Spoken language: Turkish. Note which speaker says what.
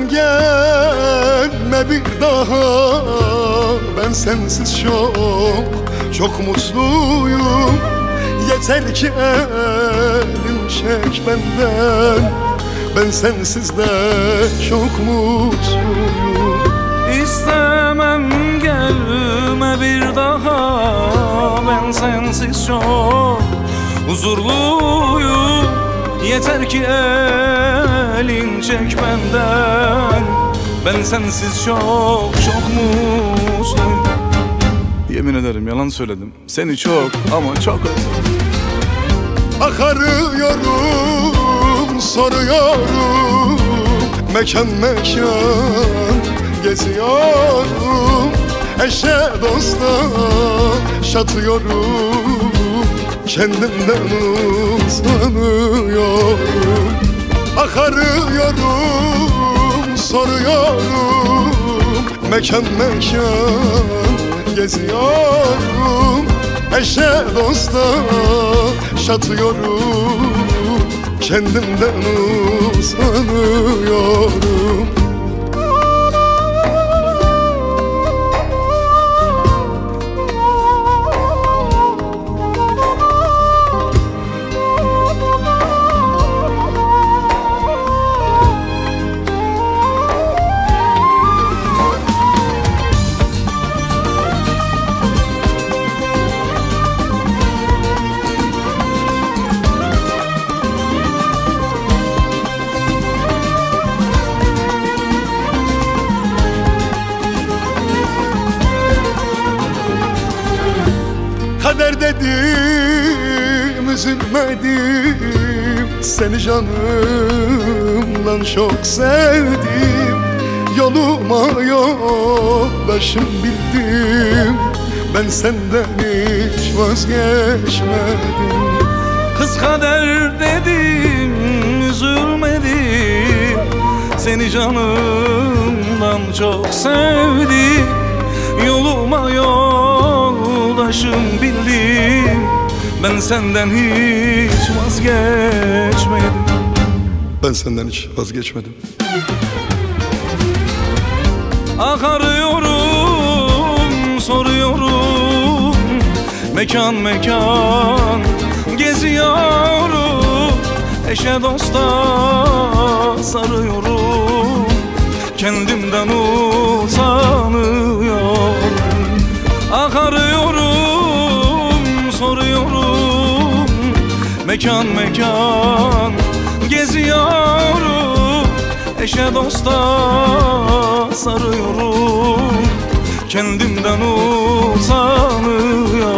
Speaker 1: gelme bir daha. Ben sensiz çok mutluyum. Yeter ki elin çek benden. Ben sensiz de çok mutluyum.
Speaker 2: İstemem gelme bir daha. Ben sensiz çok huzurluyum. Yeter ki elin çek benden. Ben sensiz çok mutluyum. Yemin ederim yalan söyledim. Seni çok ama çok özledim.
Speaker 1: Arıyorum, soruyorum, mekan geziyorum. Eşe dosta şatıyorum, kendimden utanıyorum. Arıyorum, soruyorum, mekan geziyorum. Eşe dosta şatıyorum, kendimden usanıyorum. Kader dedim, üzülmedim. Seni canımdan çok sevdim. Yoluma yoldaşım bildim. Ben senden hiç vazgeçmedim.
Speaker 2: Kız kader dedim, üzülmedim. Seni canımdan çok sevdim. Yoluma yoldaşım bildim. Ben senden hiç vazgeçmedim.
Speaker 1: Ben senden hiç vazgeçmedim.
Speaker 2: Arıyorum, soruyorum, mekan geziyorum. Eşe dosta sarıyorum, kendimden utanıyorum. Arıyorum, soruyorum, mekan geziyorum. Eşe dosta sarıyorum, kendimden utanıyorum.